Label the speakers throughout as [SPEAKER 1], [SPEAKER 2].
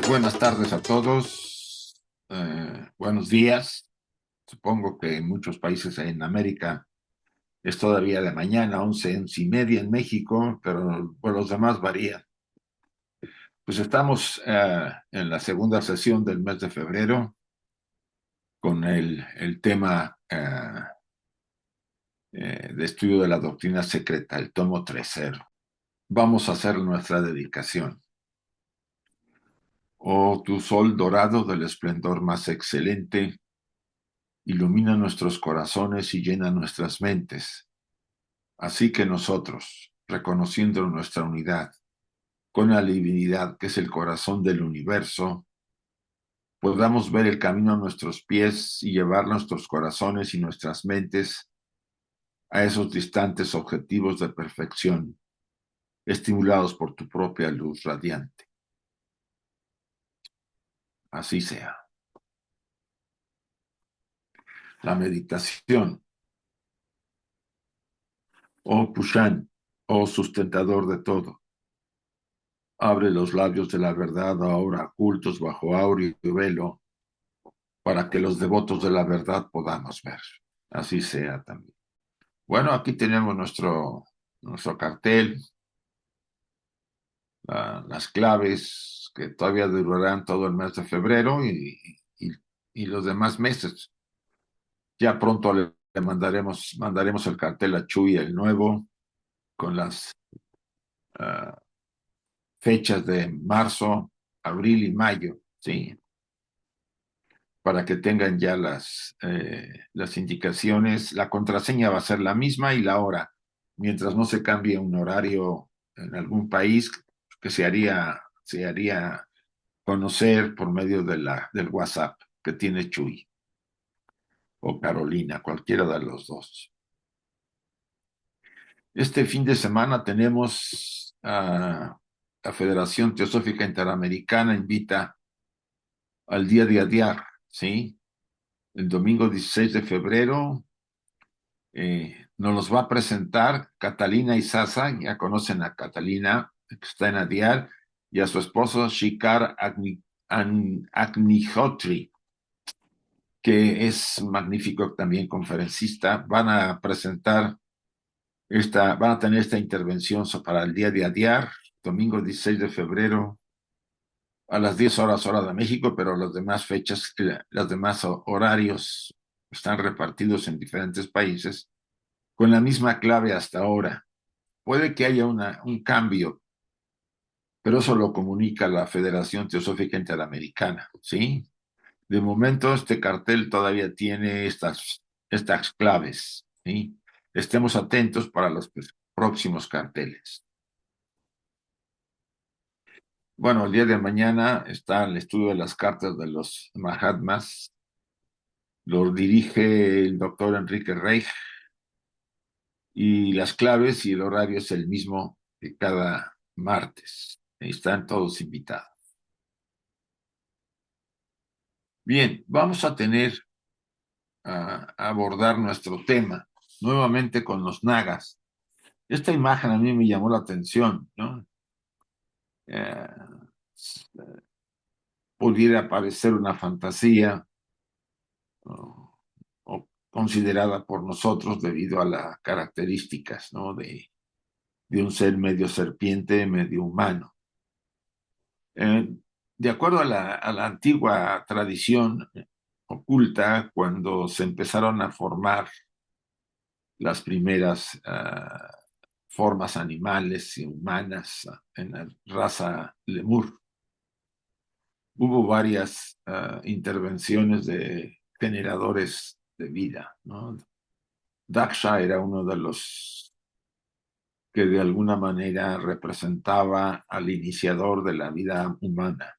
[SPEAKER 1] Buenas tardes a todos. Buenos días. Supongo que en muchos países en América es todavía de mañana, 11:30 en México, pero por los demás varía. Pues estamos en la segunda sesión del mes de febrero con el tema de estudio de la doctrina secreta, el tomo tercero. Vamos a hacer nuestra dedicación. Oh, tu sol dorado del esplendor más excelente, ilumina nuestros corazones y llena nuestras mentes. Así que nosotros, reconociendo nuestra unidad con la divinidad que es el corazón del universo, podamos ver el camino a nuestros pies y llevar nuestros corazones y nuestras mentes a esos distantes objetivos de perfección, estimulados por tu propia luz radiante. Así sea. La meditación. Oh Pushan, oh sustentador de todo. Abre los labios de la verdad ahora ocultos bajo áureo velo, para que los devotos de la verdad podamos ver. Así sea también. Bueno, aquí tenemos nuestro cartel, las claves que todavía durarán todo el mes de febrero y los demás meses. Ya pronto le mandaremos el cartel a Chuy, el nuevo, con las uh, fechas de marzo, abril y mayo, sí, para que tengan ya las indicaciones. La contraseña va a ser la misma y la hora, mientras no se cambie un horario en algún país que se haría conocer por medio del WhatsApp que tiene Chuy o Carolina, cualquiera de los dos. Este fin de semana tenemos la Federación Teosófica Interamericana invita al Día de Adiar, ¿sí? El domingo 16 de febrero nos los va a presentar Catalina y Sasa. Ya conocen a Catalina, que está en Adiar, y a su esposo Shikar Agnihotri, que es magnífico también conferencista. Van a tener esta intervención para el día de Adiar, domingo 16 de febrero, a las 10 horas hora de México, pero las demás fechas, los demás horarios están repartidos en diferentes países con la misma clave hasta ahora. Puede que haya un cambio, pero eso lo comunica la Federación Teosófica Interamericana, ¿sí? De momento, este cartel todavía tiene estas claves, ¿sí? Estemos atentos para los próximos carteles. Bueno, el día de mañana está el estudio de las cartas de los Mahatmas. Lo dirige el doctor Enrique Reich y las claves y el horario es el mismo que cada martes. Están todos invitados. Bien, vamos a abordar nuestro tema nuevamente con los nagas. Esta imagen a mí me llamó la atención, ¿no? Eh, Pudiera parecer una fantasía o considerada por nosotros debido a las características, ¿no? de un ser medio serpiente, medio humano. Eh, de acuerdo a la antigua tradición oculta, cuando se empezaron a formar las primeras formas animales y humanas en la raza lemur, hubo varias intervenciones de generadores de vida, ¿no? Daksha era uno de los que de alguna manera representaba al iniciador de la vida humana.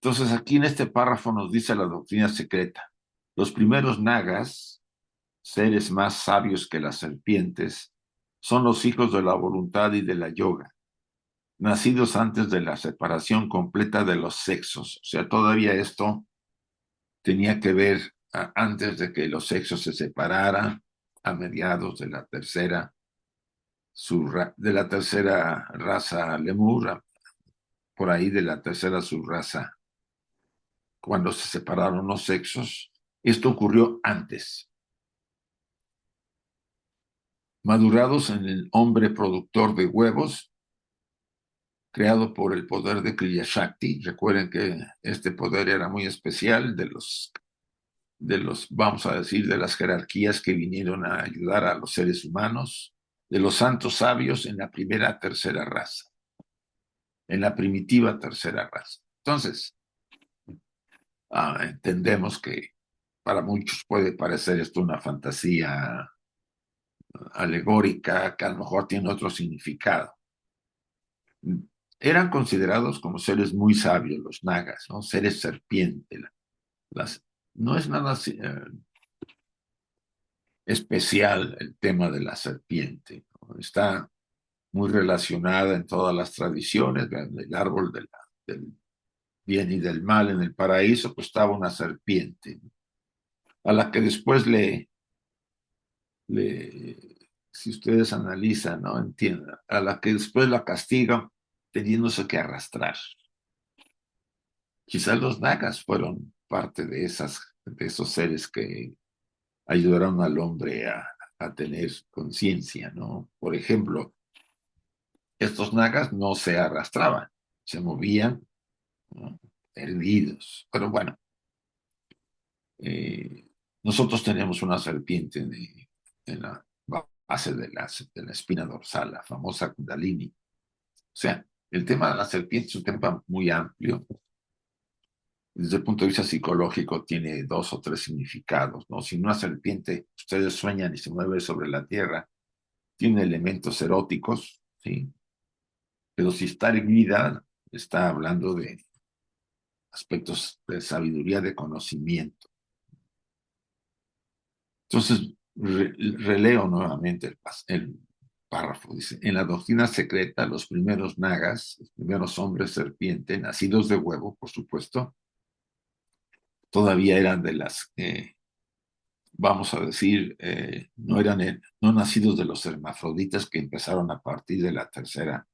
[SPEAKER 1] Entonces, aquí en este párrafo nos dice la doctrina secreta: los primeros nagas, seres más sabios que las serpientes, son los hijos de la voluntad y de la yoga, nacidos antes de la separación completa de los sexos. O sea, todavía esto tenía que ver antes de que los sexos se separaran, a mediados de la tercera raza lemur, por ahí de la tercera subraza, cuando se separaron los sexos. Esto ocurrió antes. Madurados en el hombre productor de huevos, creado por el poder de Kriya Shakti. Recuerden que este poder era muy especial vamos a decir, de las jerarquías que vinieron a ayudar a los seres humanos, de los santos sabios en la primera tercera raza, en la primitiva tercera raza. Entonces, entendemos que para muchos puede parecer esto una fantasía alegórica que a lo mejor tiene otro significado. Eran considerados como seres muy sabios los nagas, ¿no? Seres serpiente. No es nada especial el tema de la serpiente, ¿no? Está muy relacionada en todas las tradiciones. El árbol del bien y del mal en el paraíso, pues estaba una serpiente, ¿no? A la que después si ustedes analizan, ¿no? Entiendan, a la que después la castigan teniéndose que arrastrar. Quizás los nagas fueron parte de esos seres que ayudaron al hombre a tener conciencia, ¿no? Por ejemplo, estos nagas no se arrastraban, se movían, ¿no? Erguidos. Pero bueno, eh, nosotros tenemos una serpiente en la base de la espina dorsal, la famosa Kundalini. O sea, el tema de la serpiente es un tema muy amplio. Desde el punto de vista psicológico tiene dos o tres significados, ¿no? Si una serpiente, ustedes sueñan y se mueve sobre la tierra, tiene elementos eróticos, ¿sí? Pero si está erguida, está hablando de aspectos de sabiduría, de conocimiento. Entonces, releo nuevamente el párrafo. Dice, en la doctrina secreta, los primeros nagas, los primeros hombres serpiente, nacidos de huevo, por supuesto, todavía eran de las, vamos a decir, no nacidos de los hermafroditas que empezaron a partir de la tercera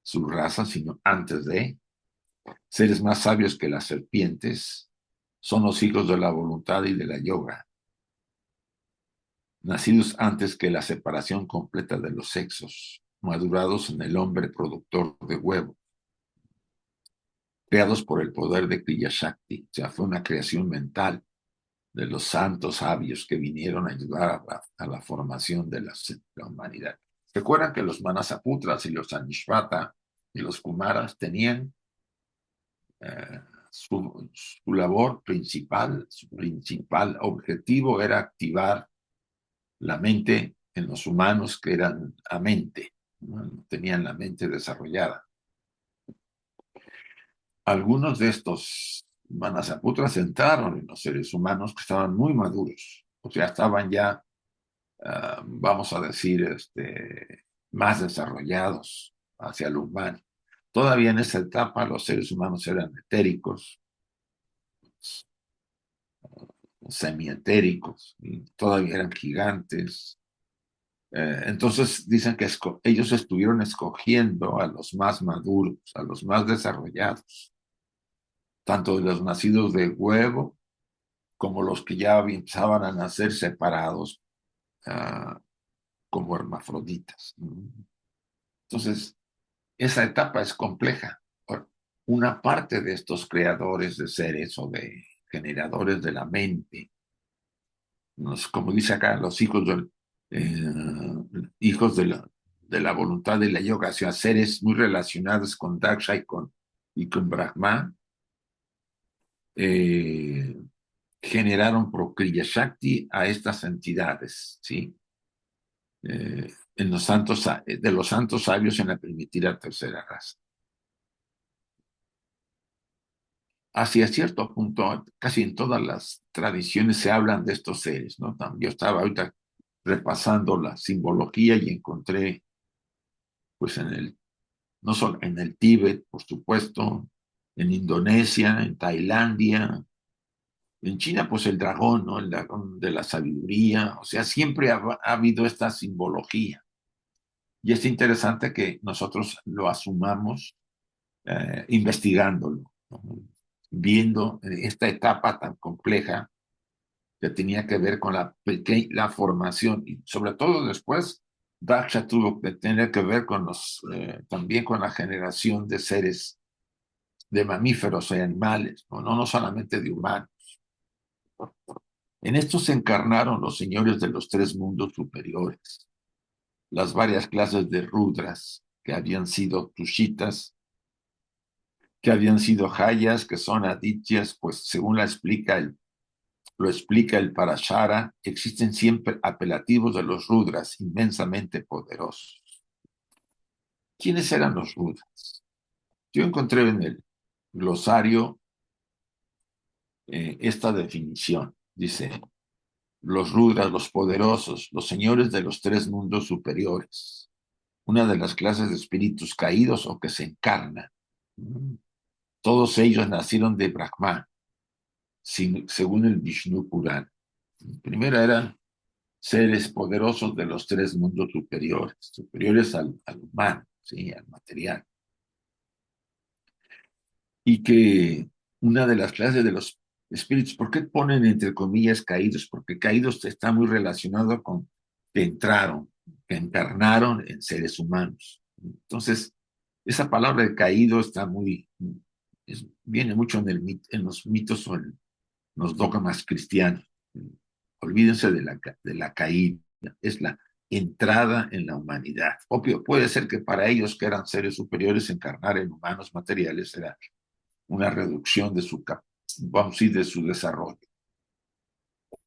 [SPEAKER 1] subraza, sino antes de seres más sabios que las serpientes, son los hijos de la voluntad y de la yoga, nacidos antes que la separación completa de los sexos, madurados en el hombre productor de huevo, creados por el poder de Kriya Shakti. O sea, fue una creación mental de los santos sabios que vinieron a ayudar a la formación de la humanidad. Recuerdan que los Manasaputras y los Anishvata y los Kumaras tenían su labor principal, su principal objetivo era activar la mente en los humanos que eran a mente, ¿no? Tenían la mente desarrollada. Algunos de estos Manasaputras entraron en los seres humanos que estaban muy maduros, o sea, estaban ya, vamos a decir, más desarrollados hacia lo humano. Todavía en esa etapa los seres humanos eran etéricos, semietéricos, y todavía eran gigantes. Entonces dicen que ellos estuvieron escogiendo a los más maduros, a los más desarrollados, tanto de los nacidos de huevo como los que ya empezaban a nacer separados, uh, como hermafroditas. Entonces, esa etapa es compleja. Una parte de estos creadores de seres o de generadores de la mente, como dice acá, los hijos de la voluntad de la yoga, o sea, seres muy relacionados con Daksha y con Brahma, generaron por Kriya Shakti a estas entidades, ¿sí? De los santos sabios en la primitiva tercera raza. Hacia cierto punto, casi en todas las tradiciones se hablan de estos seres, ¿no? Yo estaba ahorita repasando la simbología y encontré, pues no solo en el Tíbet, por supuesto, en Indonesia, en Tailandia, en China, pues el dragón, ¿no? El dragón de la sabiduría, o sea, siempre ha habido esta simbología. Y es interesante que nosotros lo asumamos investigándolo, ¿no? Viendo esta etapa tan compleja que tenía que ver con la formación y sobre todo después Daksha tuvo que tener que ver con también con la generación de seres, de mamíferos y animales, no solamente de humanos. En esto se encarnaron los señores de los tres mundos superiores, las varias clases de rudras que habían sido tushitas, que habían sido hayas, que son adityas, pues según lo explica el Parashara, existen siempre apelativos de los rudras inmensamente poderosos. ¿Quiénes eran los rudras? Yo encontré en el glosario esta definición. Dice, los rudras, los poderosos, los señores de los tres mundos superiores, una de las clases de espíritus caídos o que se encarnan. Todos ellos nacieron de Brahma, según el Vishnu Purana. Primero eran seres poderosos de los tres mundos superiores, superiores al humano, ¿sí? Al material. Y que una de las clases de los espíritus, ¿por qué ponen entre comillas caídos? Porque caídos está muy relacionado con que entraron, que encarnaron en seres humanos. Entonces, esa palabra de caído está viene mucho en los mitos o en los dogmas cristianos. Olvídense de la caída, es la entrada en la humanidad. Obvio, puede ser que para ellos que eran seres superiores, encarnar en humanos materiales era una reducción de vamos a decir, de su desarrollo.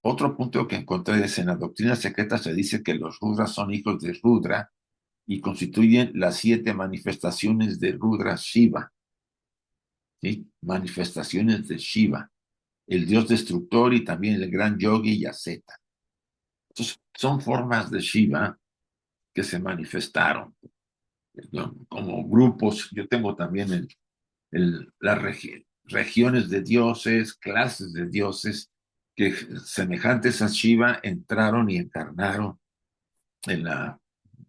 [SPEAKER 1] Otro punto que encontré es en la doctrina secreta se dice que los Rudras son hijos de Rudra y constituyen las 7 manifestaciones de Rudra Shiva, ¿sí? Manifestaciones de Shiva, el dios destructor y también el gran yogi y asceta. Entonces, son formas de Shiva que se manifestaron, ¿no? Como grupos. Yo tengo también las regiones de dioses, clases de dioses que semejantes a Shiva entraron y encarnaron en la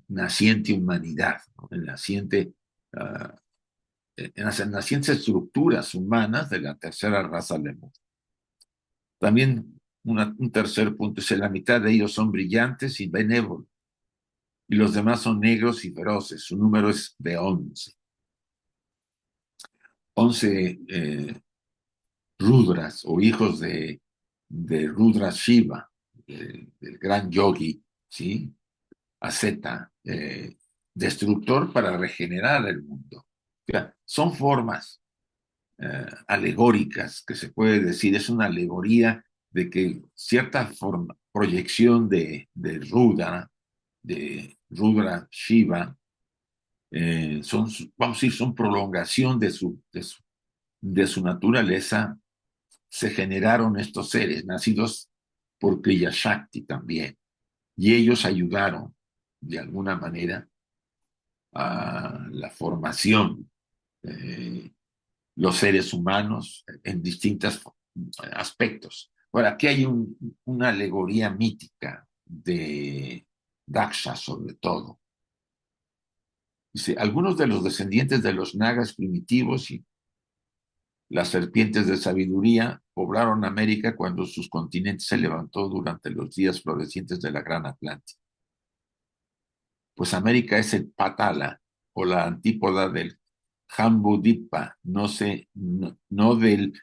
[SPEAKER 1] naciente humanidad, ¿no? Uh, en las nacientes estructuras humanas de la tercera raza lemur. También un tercer punto es que la mitad de ellos son brillantes y benévolos, y los demás son negros y feroces. Su número es de 11. 11 Rudras o hijos de Rudra Shiva, del gran yogi, ¿sí? Asceta, destructor para regenerar el mundo. O sea, son formas alegóricas que se puede decir, es una alegoría de que cierta proyección de Rudra Shiva, vamos a decir, son prolongación de su naturaleza. Se generaron estos seres nacidos por Kriya Shakti también, y ellos ayudaron de alguna manera a la formación de los seres humanos en distintos aspectos. Ahora, aquí hay una alegoría mítica de Daksha sobre todo. Dice, algunos de los descendientes de los nagas primitivos y las serpientes de sabiduría poblaron América cuando sus continentes se levantó durante los días florecientes de la Gran Atlántida. Pues América es el Patala, o la antípoda del Jambudvipa, no del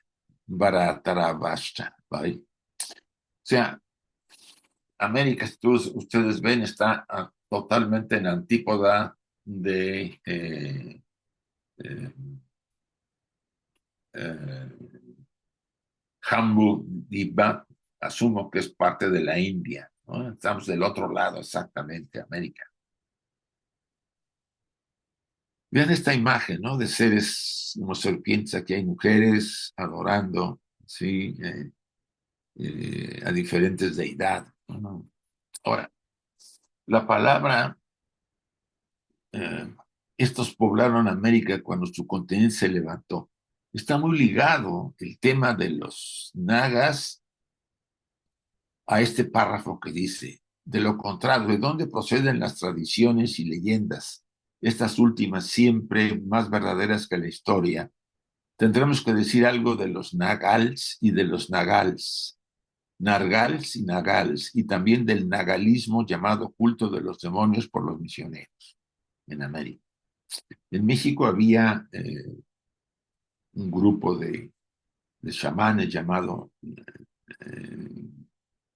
[SPEAKER 1] Bharatravashta, ¿vale? O sea, América, si ustedes ven, está totalmente en antípoda de eh, eh, Jambudvipa, asumo que es parte de la India, ¿no? Estamos del otro lado exactamente, América. Vean esta imagen, ¿no? De seres como serpientes, aquí hay mujeres adorando, ¿sí? A diferentes deidades, ¿no? Ahora, la palabra, eh, estos poblaron América cuando su continente se levantó. Está muy ligado el tema de los nagas a este párrafo que dice, de lo contrario, ¿de dónde proceden las tradiciones y leyendas estas últimas siempre más verdaderas que la historia, tendremos que decir algo de los nagals y de los nagals, nargals y nagals, y también del nagalismo llamado culto de los demonios por los misioneros en América. En México había un grupo de chamanes llamado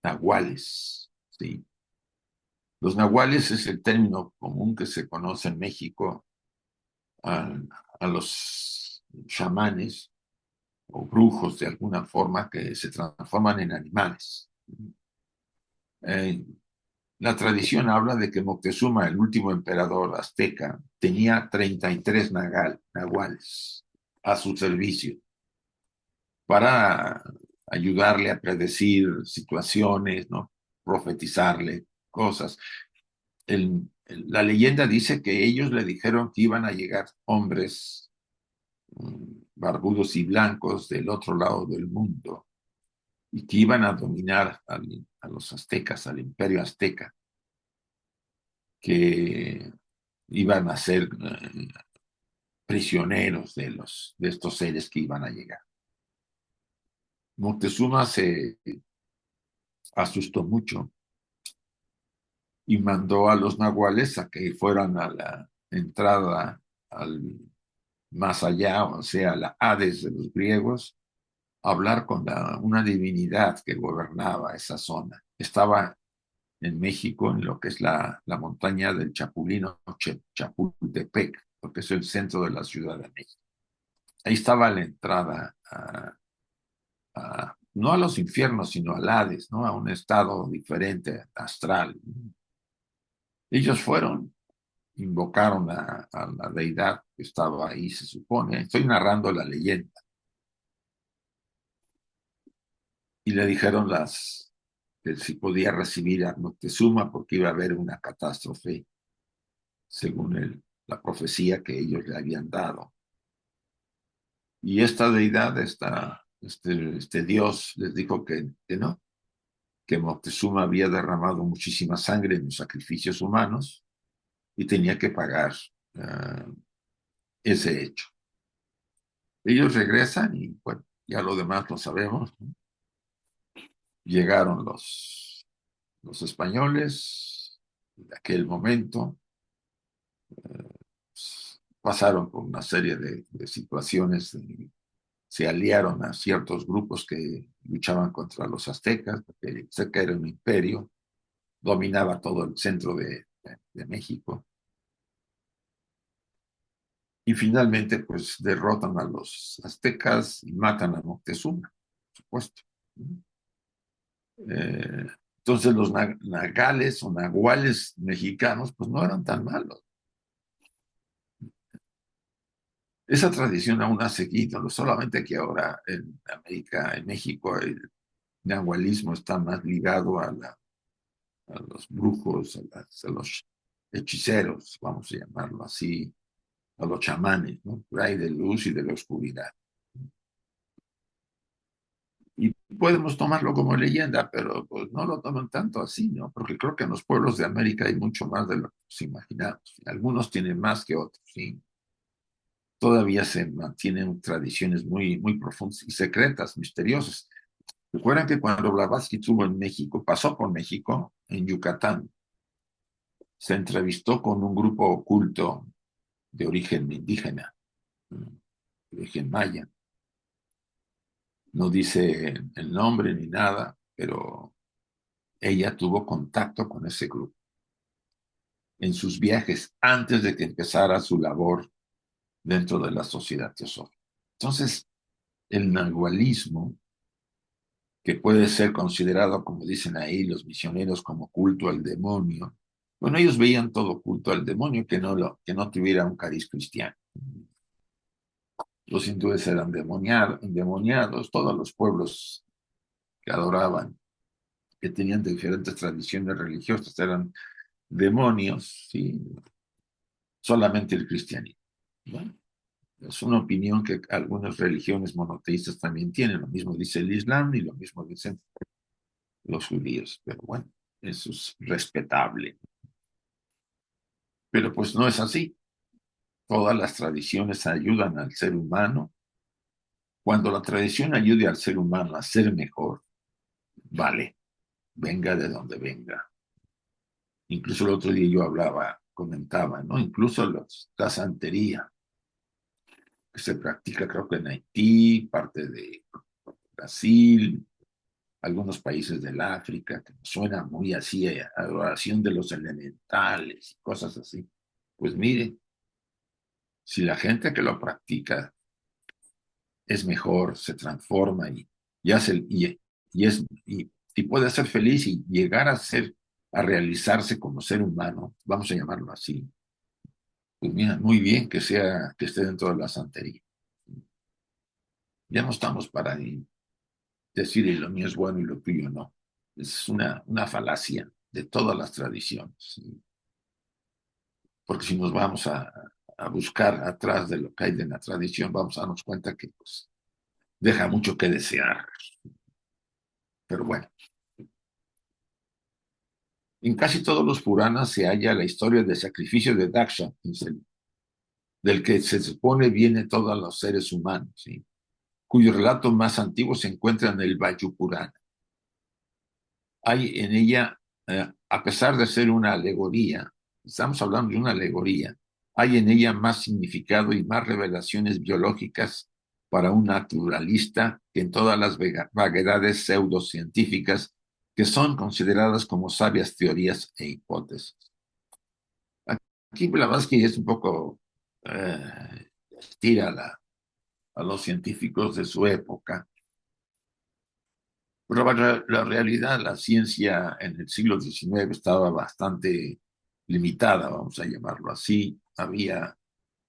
[SPEAKER 1] nahuales, ¿sí? Los nahuales es el término común que se conoce en México a, a los chamanes o brujos de alguna forma que se transforman en animales. Eh, la tradición habla de que Moctezuma, el último emperador azteca, tenía 33 nahuales a su servicio para ayudarle a predecir situaciones, ¿no? Profetizarle cosas. La leyenda dice que ellos le dijeron que iban a llegar hombres barbudos y blancos del otro lado del mundo y que iban a dominar a los aztecas, al imperio azteca, que iban a ser prisioneros de estos seres que iban a llegar. Moctezuma se asustó mucho y mandó a los nahuales a que fueran a la entrada al más allá, o sea, la Hades de los griegos, a hablar con una divinidad que gobernaba esa zona. Estaba en México, en lo que es la montaña del Chapulino, Chapultepec, porque es el centro de la Ciudad de México. Ahí estaba la entrada no a los infiernos, sino al Hades, ¿no? A un estado diferente, astral. Ellos fueron, invocaron a la deidad que estaba ahí, se supone. Estoy narrando la leyenda. Y le dijeron que si podía recibir a Moctezuma porque iba a haber una catástrofe, según la profecía que ellos le habían dado. Y esta deidad, este Dios, les dijo que no, que Moctezuma había derramado muchísima sangre en los sacrificios humanos y tenía que pagar uh, ese hecho. Ellos regresan y bueno, ya lo demás lo sabemos, ¿no? Llegaron los españoles de aquel momento, pasaron por una serie de situaciones, se aliaron a ciertos grupos que luchaban contra los aztecas, porque el azteca era un imperio, dominaba todo el centro de México, y finalmente pues derrotan a los aztecas y matan a Moctezuma, por supuesto. Eh, entonces los nagales o nahuales mexicanos pues no eran tan malos. Esa tradición aún ha seguido, no solamente que ahora en América, en México, el nahualismo está más ligado a los brujos, a los hechiceros, vamos a llamarlo así, a los chamanes, ¿no? Hay de luz y de la oscuridad. Y podemos tomarlo como leyenda, pero pues no lo toman tanto así, ¿no? Porque creo que en los pueblos de América hay mucho más de lo que nos imaginamos. Algunos tienen más que otros, ¿sí? Todavía se mantienen tradiciones muy, muy profundas y secretas, misteriosas. Recuerdan que cuando Blavatsky estuvo en México, pasó por México, en Yucatán, se entrevistó con un grupo oculto de origen indígena, de origen maya. No dice el nombre ni nada, pero ella tuvo contacto con ese grupo en sus viajes antes de que empezara su labor dentro de la sociedad teosófica. Entonces, el nahualismo, que puede ser considerado, como dicen ahí los misioneros, como culto al demonio, bueno, ellos veían todo culto al demonio que no tuviera un cariz cristiano. Los hindúes eran endemoniados, todos los pueblos que adoraban, que tenían diferentes tradiciones religiosas, eran demonios, ¿sí? Solamente el cristianismo. Bueno, es una opinión que algunas religiones monoteístas también tienen, lo mismo dice el Islam y lo mismo dicen los judíos, pero bueno, eso es respetable. Pero pues no es así. Todas las tradiciones ayudan al ser humano. Cuando la tradición ayude al ser humano a ser mejor, vale, venga de donde venga. Incluso el otro día yo comentaba, ¿no? Incluso la santería que se practica, creo que en Haití, parte de Brasil, algunos países del África, que suena muy así, adoración de los elementales y cosas así. Pues mire, si la gente que lo practica es mejor, se transforma y hace, y puede ser feliz y llegar a realizarse como ser humano, vamos a llamarlo así, pues mira, muy bien que esté dentro de la santería. Ya no estamos para decir y lo mío es bueno y lo tuyo no. Es una falacia de todas las tradiciones. ¿Sí? Porque si nos vamos a buscar atrás de lo que hay de la tradición, vamos a darnos cuenta que pues, deja mucho que desear. Pero bueno, en casi todos los Puranas se halla la historia del sacrificio de Daksha, del que se supone viene todos los seres humanos, ¿sí? Cuyo relato más antiguo se encuentra en el Vayu Purana. Hay en ella, a pesar de ser una alegoría, estamos hablando de una alegoría, hay en ella más significado y más revelaciones biológicas para un naturalista que en todas las vaguedades pseudocientíficas que son consideradas como sabias teorías e hipótesis. Aquí Blavatsky es un poco, estira a los científicos de su época. Pero la realidad, la ciencia en el siglo XIX estaba bastante limitada, vamos a llamarlo así. Había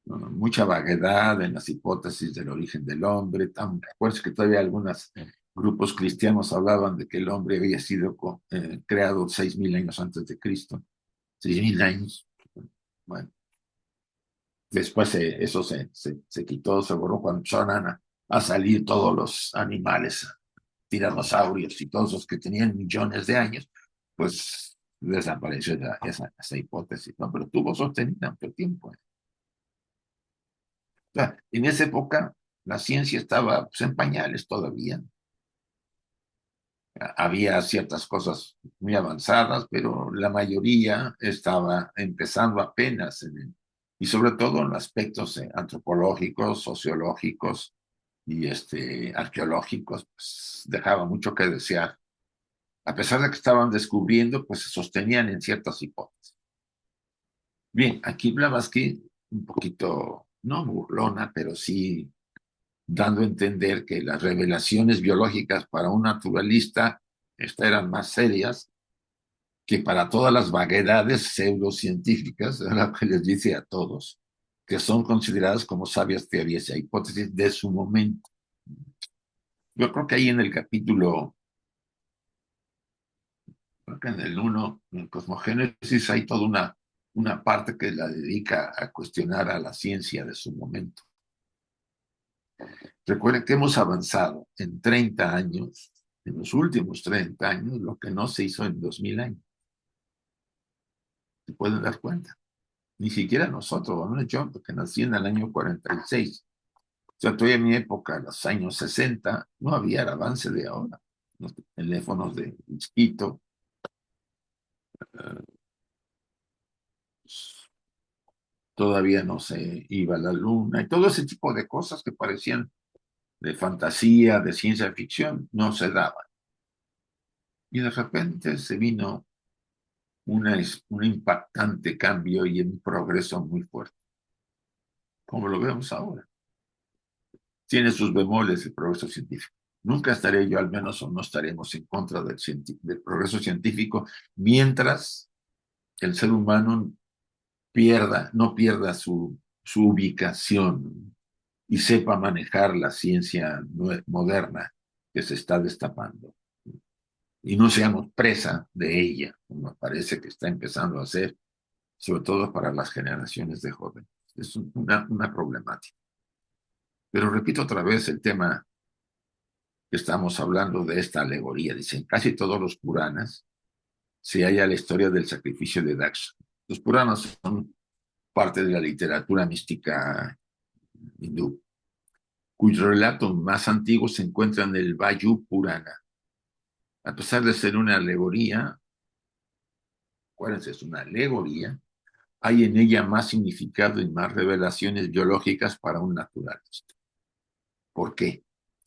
[SPEAKER 1] mucha vaguedad en las hipótesis del origen del hombre. Recuerdo que todavía algunos grupos cristianos hablaban de que el hombre había sido creado 6.000 años antes de Cristo. 6.000 años. Bueno, después eso se quitó, se borró cuando empezaron a salir todos los animales tiranosaurios y todos los que tenían millones de años, pues desapareció esa hipótesis, ¿no? Pero tuvo sostenida mucho tiempo. O sea, en esa época la ciencia estaba pues, en pañales todavía. Había ciertas cosas muy avanzadas, pero la mayoría estaba empezando apenas y sobre todo en aspectos antropológicos, sociológicos y arqueológicos, pues dejaba mucho que desear. A pesar de que estaban descubriendo, pues se sostenían en ciertas hipótesis. Bien, aquí Blavatsky, un poquito, no burlona, pero sí dando a entender que las revelaciones biológicas para un naturalista estas eran más serias que para todas las vaguedades pseudocientíficas, es lo que les dice a todos, que son consideradas como sabias teorías e hipótesis de su momento. Yo creo que ahí en el capítulo, creo que en el 1, en Cosmogénesis, hay toda una parte que la dedica a cuestionar a la ciencia de su momento. Recuerden que hemos avanzado en 30 años, en los últimos 30 años, lo que no se hizo en 2000 años. ¿Se pueden dar cuenta? Ni siquiera nosotros, ¿no? Yo, porque nací en el año 46. O sea, todavía en mi época, en los años 60, no había el avance de ahora. Los teléfonos de chiquito, eh, todavía no se iba a la luna, y todo ese tipo de cosas que parecían de fantasía, de ciencia ficción, no se daban. Y de repente se vino un impactante cambio y un progreso muy fuerte, como lo vemos ahora. Tiene sus bemoles el progreso científico. Nunca estaré yo, al menos, o no estaremos en contra del progreso científico mientras el ser humano no pierda su ubicación y sepa manejar la ciencia moderna que se está destapando. Y no seamos presa de ella, como parece que está empezando a ser, sobre todo para las generaciones de jóvenes. Es una problemática. Pero repito otra vez el tema que estamos hablando de esta alegoría. Dicen, casi todos los Puranas se halla la historia del sacrificio de Daksha. Los Puranas son parte de la literatura mística hindú, cuyo relato más antiguo se encuentra en el Vayu Purana. A pesar de ser una alegoría, acuérdense, es una alegoría, hay en ella más significado y más revelaciones biológicas para un naturalista. ¿Por qué?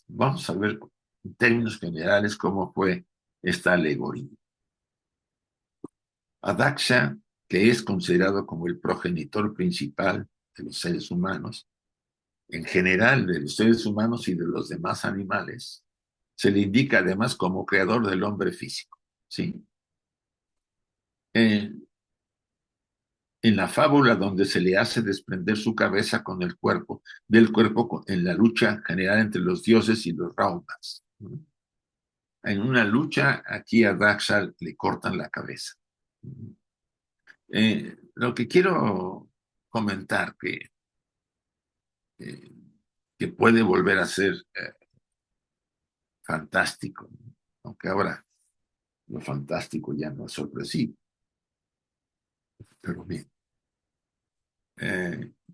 [SPEAKER 1] Vamos a ver en términos generales cómo fue esta alegoría. Adaksha, que es considerado como el progenitor principal de los seres humanos, en general de los seres humanos y de los demás animales, se le indica además como creador del hombre físico. ¿Sí? Eh, en la fábula donde se le hace desprender su cabeza con el cuerpo, del cuerpo en la lucha general entre los dioses y los raumas. En una lucha, aquí a Daksha le cortan la cabeza. Lo que quiero comentar eh, que puede volver a ser fantástico, aunque ahora lo fantástico ya no es sorpresivo, pero bien.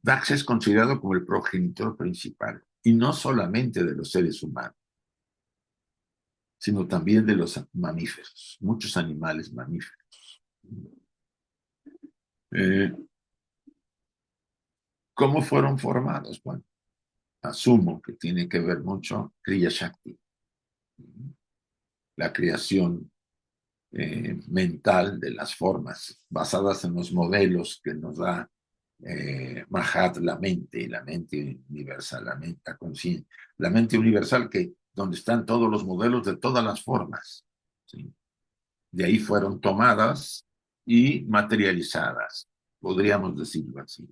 [SPEAKER 1] Dax es considerado como el progenitor principal, y no solamente de los seres humanos, sino también de los mamíferos, muchos animales mamíferos. Eh, ¿Cómo fueron formados? Bueno, asumo que tiene que ver mucho Kriya Shakti, la creación mental de las formas, basadas en los modelos que nos da Mahat, la mente universal, la conciencia, la mente universal que donde están todos los modelos de todas las formas. ¿Sí? De ahí fueron tomadas y materializadas, podríamos decirlo así.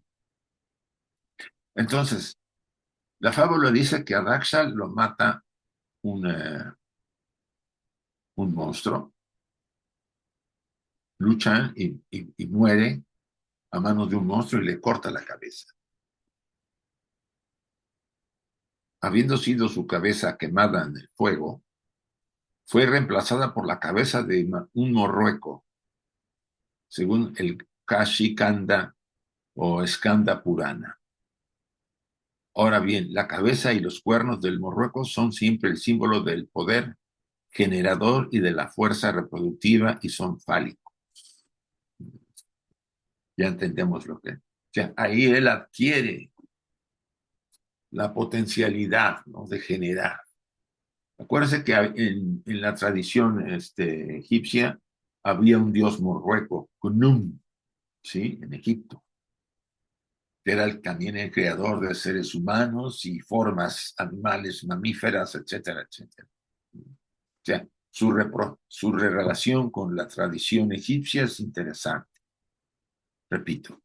[SPEAKER 1] Entonces, la fábula dice que a Daksha lo mata un monstruo, lucha y muere a manos de un monstruo y le corta la cabeza. Habiendo sido su cabeza quemada en el fuego, fue reemplazada por la cabeza de un morrueco, según el Kashi Kanda o Skanda Purana. Ahora bien, la cabeza y los cuernos del morrueco son siempre el símbolo del poder generador y de la fuerza reproductiva y son fálicos. Ya entendemos lo que es. O sea, ahí él adquiere la potencialidad, ¿no?, de generar. Acuérdense que en la tradición egipcia había un dios morrueco, Khnum, ¿sí? En Egipto, que era también el creador de seres humanos y formas animales, mamíferas, etcétera, etcétera. O sea, su relación con la tradición egipcia es interesante. Repito,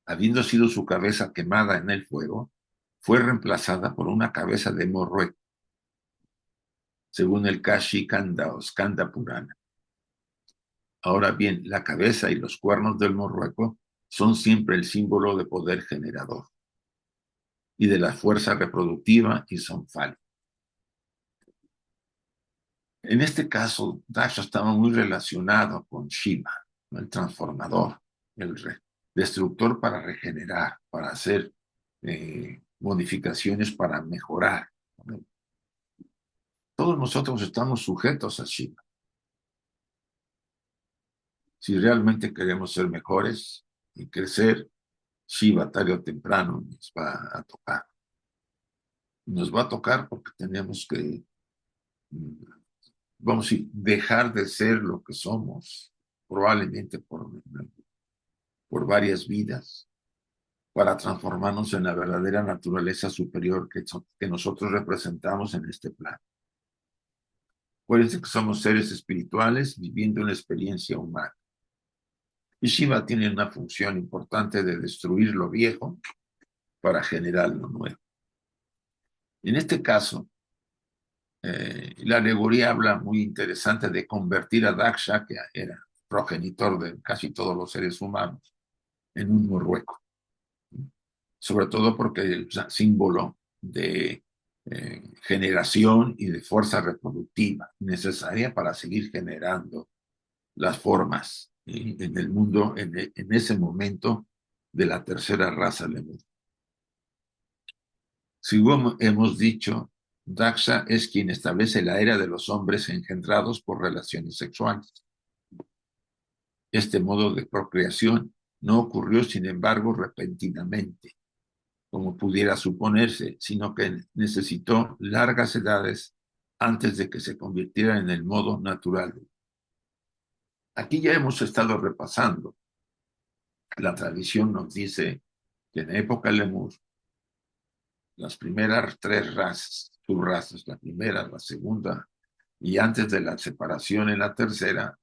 [SPEAKER 1] habiendo sido su cabeza quemada en el fuego, fue reemplazada por una cabeza de morrueco, según el Kashi Kanda o Skanda Purana. Ahora bien, la cabeza y los cuernos del morrueco son siempre el símbolo de poder generador y de la fuerza reproductiva y son fálicos. En este caso, Daksha estaba muy relacionado con Shiva, el transformador, el destructor para regenerar, para hacer modificaciones para mejorar. Todos nosotros estamos sujetos a Shiva. Si realmente queremos ser mejores y crecer, Shiva tarde o temprano nos va a tocar. Nos va a tocar porque tenemos que, vamos a decir, dejar de ser lo que somos, probablemente por varias vidas, para transformarnos en la verdadera naturaleza superior que nosotros representamos en este plano. Acuérdense que somos seres espirituales viviendo una experiencia humana. Y Shiva tiene una función importante de destruir lo viejo para generar lo nuevo. En este caso, la alegoría habla muy interesante de convertir a Daksha, que era progenitor de casi todos los seres humanos, en un morrueco. Sobre todo porque el símbolo de generación y de fuerza reproductiva necesaria para seguir generando las formas en el mundo en ese momento de la tercera raza lemur. Según hemos dicho, Daksha es quien establece la era de los hombres engendrados por relaciones sexuales. Este modo de procreación no ocurrió, sin embargo, repentinamente, como pudiera suponerse, sino que necesitó largas edades antes de que se convirtiera en el modo natural. Aquí ya hemos estado repasando. La tradición nos dice que en época lemur, las primeras tres razas, subrazas, la primera, la segunda, y antes de la separación en la tercera,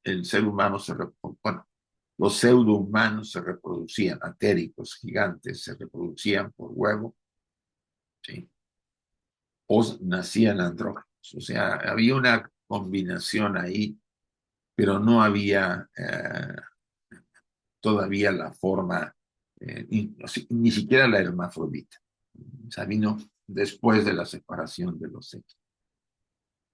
[SPEAKER 1] el ser humano bueno, los pseudohumanos se reproducían, atéricos, gigantes, se reproducían por huevo, ¿sí? O nacían andrógenos. O sea, había una combinación ahí, pero no había todavía la forma, ni siquiera la hermafrodita. O sea, vino después de la separación de los sexos.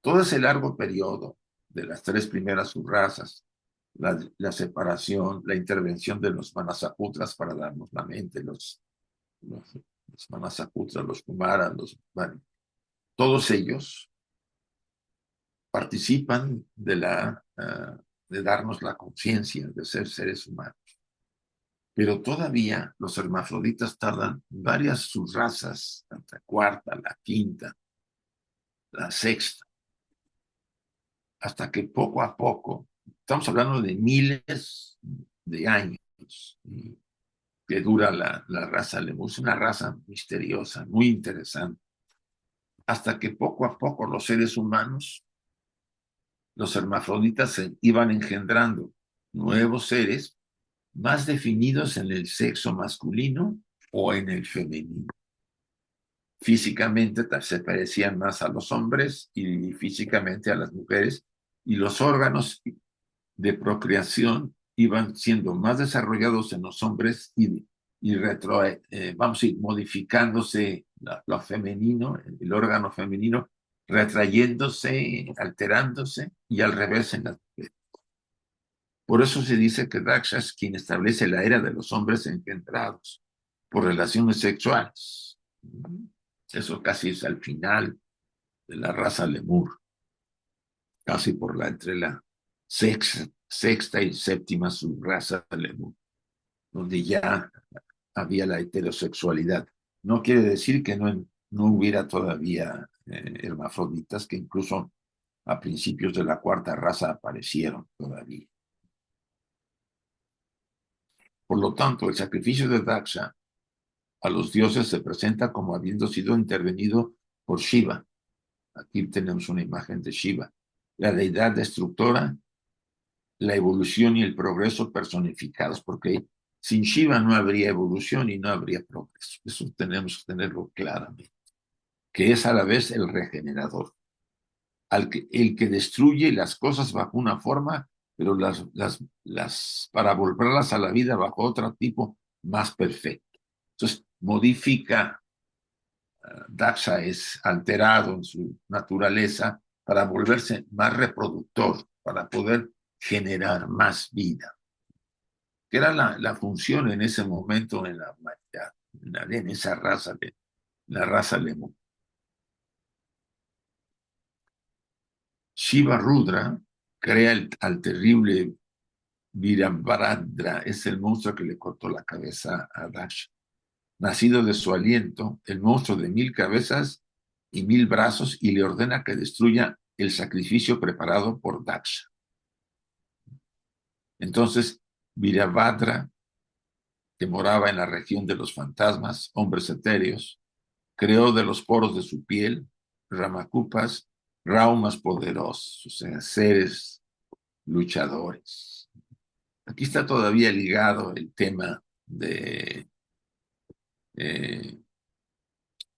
[SPEAKER 1] Todo ese largo periodo de las tres primeras subrazas, la separación, la intervención de los manasaputras para darnos la mente, los manasaputras, los kumaras, bueno, todos ellos participan de darnos la conciencia de ser seres humanos. Pero todavía los hermafroditas tardan varias subrazas, la cuarta, la quinta, la sexta, hasta que poco a poco, estamos hablando de miles de años que dura la raza lemur, es una raza misteriosa, muy interesante, hasta que poco a poco los seres humanos, los hermafroditas, se iban engendrando nuevos seres más definidos en el sexo masculino o en el femenino. Físicamente se parecían más a los hombres y físicamente a las mujeres, y los órganos de procreación iban siendo más desarrollados en los hombres vamos a ir modificándose lo femenino, el órgano femenino, retrayéndose, alterándose, y al revés en las mujeres. Por eso se dice que Daksha es quien establece la era de los hombres engendrados por relaciones sexuales. Eso casi es al final de la raza lemur, casi entre la sexta y séptima subraza lemur, donde ya había la heterosexualidad. No quiere decir que no hubiera todavía hermafroditas, que incluso a principios de la cuarta raza aparecieron todavía. Por lo tanto, el sacrificio de Daksha a los dioses se presenta como habiendo sido intervenido por Shiva. Aquí tenemos una imagen de Shiva, la deidad destructora, la evolución y el progreso personificados, porque sin Shiva no habría evolución y no habría progreso. Eso tenemos que tenerlo claramente, que es a la vez el regenerador, el que destruye las cosas bajo una forma, pero para volverlas a la vida bajo otro tipo más perfecto. Entonces, modifica. Daksha es alterado en su naturaleza para volverse más reproductor, para poder generar más vida, que era la función en ese momento en la humanidad, en esa raza, la raza lemur. Shiva Rudra crea al terrible Virabhadra, es el monstruo que le cortó la cabeza a Daksha. Nacido de su aliento, el monstruo de 1000 cabezas y 1000 brazos, y le ordena que destruya el sacrificio preparado por Daksha. Entonces, Virabhadra, que moraba en la región de los fantasmas, hombres etéreos, creó de los poros de su piel ramakupas, raumas poderosos, o sea, seres luchadores. Aquí está todavía ligado el tema de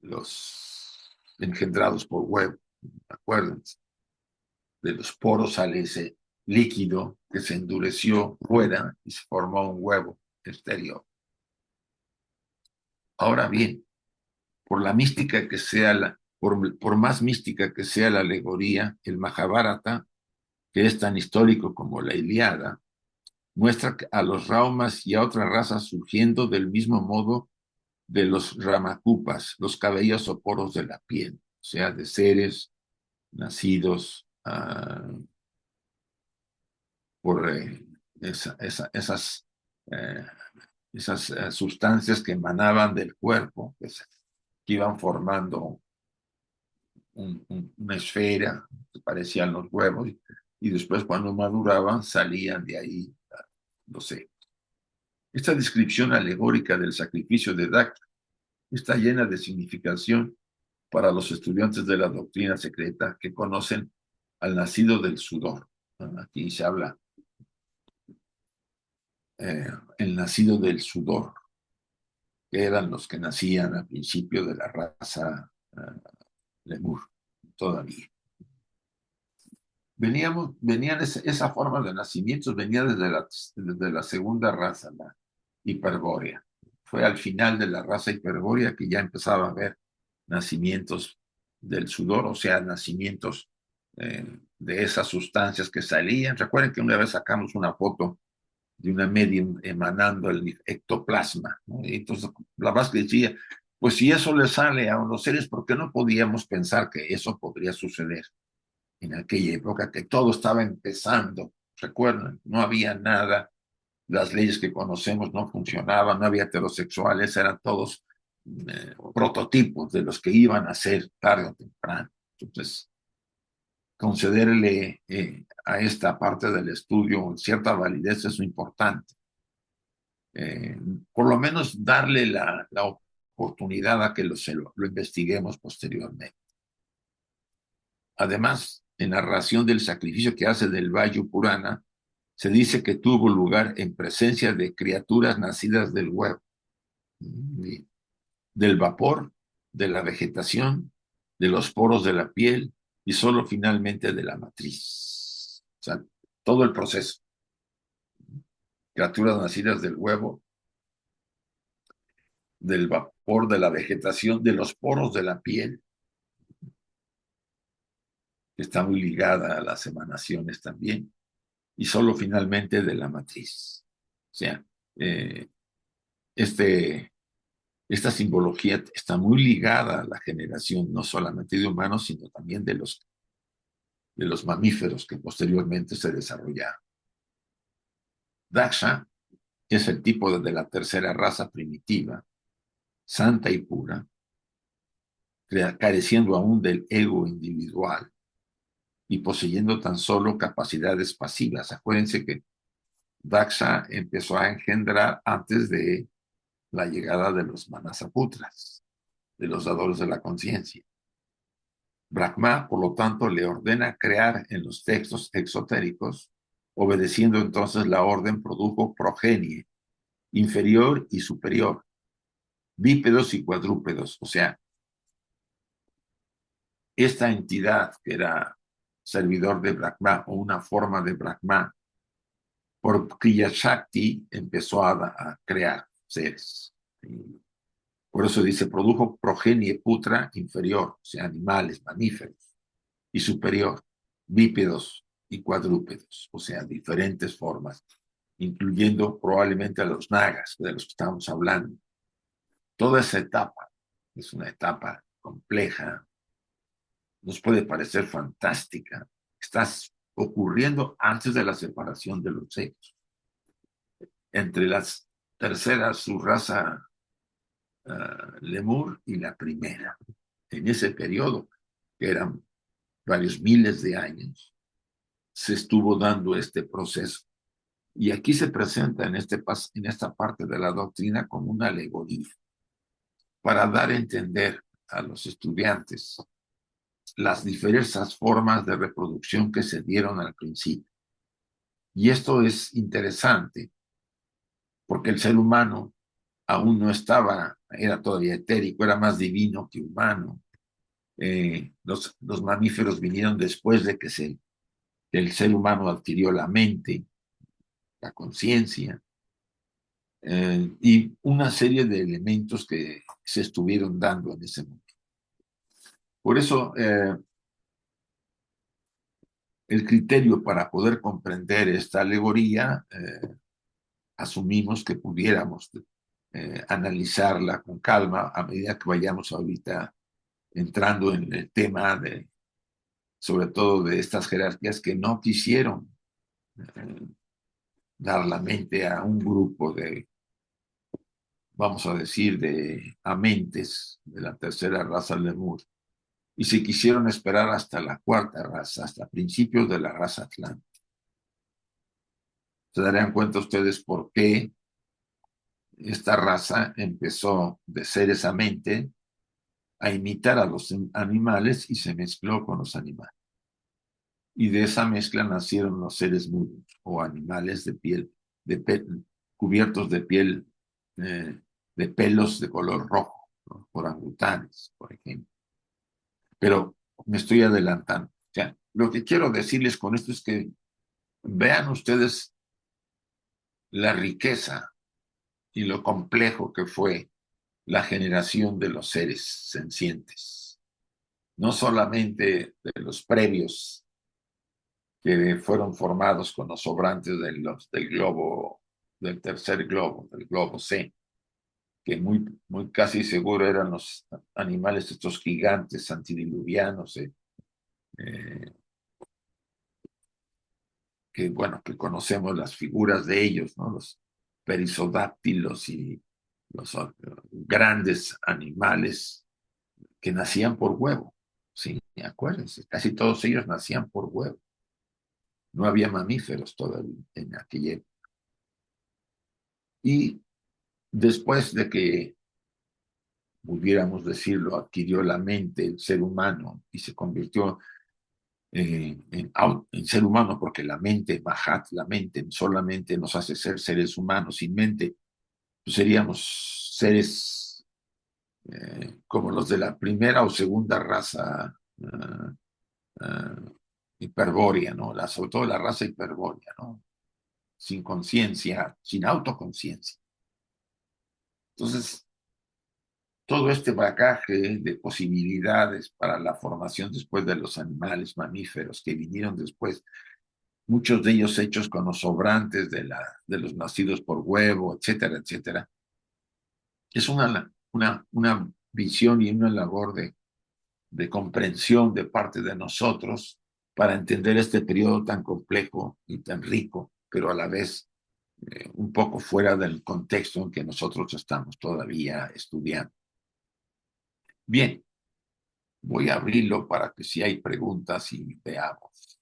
[SPEAKER 1] los engendrados por huevo, acuérdense. De los poros sale ese líquido que se endureció fuera y se formó un huevo exterior. Ahora bien, por la mística que sea por más mística que sea la alegoría, el Mahabharata, que es tan histórico como la Ilíada, muestra a los raumas y a otras razas surgiendo del mismo modo de los ramacupas, los cabellos o poros de la piel, o sea, de seres nacidos por eh, esas sustancias que emanaban del cuerpo, que iban formando una esfera que parecían los huevos, y después cuando maduraban salían de ahí, no sé. Esta descripción alegórica del sacrificio de Dak está llena de significación para los estudiantes de la doctrina secreta que conocen al nacido del sudor. Aquí se habla el nacido del sudor, que eran los que nacían al principio de la raza lemur, todavía. Venían esa forma de nacimientos, venía desde la segunda raza, la hiperbórea. Fue al final de la raza hiperbórea que ya empezaba a haber nacimientos del sudor, o sea, nacimientos de esas sustancias que salían. Recuerden que una vez sacamos una foto de una medium emanando el ectoplasma, ¿no? Y entonces la Blavatsky decía, pues si eso le sale a los seres, ¿por qué no podíamos pensar que eso podría suceder en aquella época que todo estaba empezando? Recuerden, no había nada, las leyes que conocemos no funcionaban, no había heterosexuales, eran todos prototipos de los que iban a ser tarde o temprano. Entonces, concederle a esta parte del estudio cierta validez es importante. Por lo menos darle la oportunidad a que lo investiguemos posteriormente. Además, en la narración del sacrificio que hace del Vayu Purana, se dice que tuvo lugar en presencia de criaturas nacidas del huevo, del vapor, de la vegetación, de los poros de la piel y solo finalmente de la matriz. O sea, todo el proceso. Criaturas nacidas del huevo, del vapor, de la vegetación, de los poros de la piel, que está muy ligada a las emanaciones también, y solo finalmente de la matriz. O sea, eh, este, esta simbología está muy ligada a la generación no solamente de humanos, sino también de los mamíferos que posteriormente se desarrollaron. Daksha es el tipo de la tercera raza primitiva, santa y pura, careciendo aún del ego individual y poseyendo tan solo capacidades pasivas. Acuérdense que Daksha empezó a engendrar antes de la llegada de los Manasaputras, de los dadores de la conciencia. Brahma, por lo tanto, le ordena crear en los textos exotéricos, obedeciendo entonces la orden, produjo progenie, inferior y superior, bípedos y cuadrúpedos. O sea, esta entidad que era servidor de Brahma o una forma de Brahma, por Kriya Shakti empezó a crear seres. Por eso dice, produjo progenie putra inferior, o sea, animales, mamíferos, y superior, bípedos y cuadrúpedos, o sea, diferentes formas, incluyendo probablemente a los nagas, de los que estamos hablando. Toda esa etapa es una etapa compleja, nos puede parecer fantástica, está ocurriendo antes de la separación de los sexos. Entre las terceras, su raza lemur y la primera. En ese periodo, que eran varios miles de años, se estuvo dando este proceso. Y aquí se presenta en esta parte de la doctrina como una alegoría para dar a entender a los estudiantes las diversas formas de reproducción que se dieron al principio. Y esto es interesante porque el ser humano aún no estaba, era todavía etérico, era más divino que humano. Los mamíferos vinieron después de que el ser humano adquirió la mente, la conciencia, y una serie de elementos que se estuvieron dando en ese momento. Por eso, el criterio para poder comprender esta alegoría asumimos que pudiéramos analizarla con calma a medida que vayamos ahorita entrando en el tema de, sobre todo de estas jerarquías que no quisieron eh, dar la mente a un grupo de, vamos a decir, de amentes de la tercera raza Lemur, y se quisieron esperar hasta la cuarta raza, hasta principios de la raza Atlante. Se darán cuenta ustedes por qué esta raza empezó de ser esa mente a imitar a los animales y se mezcló con los animales. Y de esa mezcla nacieron los seres mudos o animales de piel, cubiertos de piel, eh, de pelos de color rojo, ¿no? Orangutanes, por ejemplo. Pero me estoy adelantando. O sea, lo que quiero decirles con esto es que vean ustedes la riqueza y lo complejo que fue la generación de los seres sencientes, no solamente de los previos que fueron formados con los sobrantes del globo, del tercer globo, del globo C, que muy casi seguro eran los animales estos gigantes antidiluvianos, eh, que bueno, que conocemos las figuras de ellos, ¿no? Los perisodáctilos y los grandes animales que nacían por huevo. Sí, acuérdense, casi todos ellos nacían por huevo. No había mamíferos todavía en aquella época. Y después de que, pudiéramos decirlo, adquirió la mente el ser humano y se convirtió en ser humano, porque la mente, Mahat, la mente solamente nos hace ser seres humanos. Sin mente, pues seríamos seres como los de la primera o segunda raza hiperbórea, ¿no? Sobre todo la raza hiperbórea, ¿no? Sin conciencia, sin autoconciencia. Entonces, todo este bagaje de posibilidades para la formación después de los animales mamíferos que vinieron después, muchos de ellos hechos con los sobrantes de los nacidos por huevo, etcétera, etcétera, es una visión y una labor de comprensión de parte de nosotros para entender este periodo tan complejo y tan rico, pero a la vez un poco fuera del contexto en que nosotros estamos todavía estudiando. Bien, voy a abrirlo para que si hay preguntas y veamos.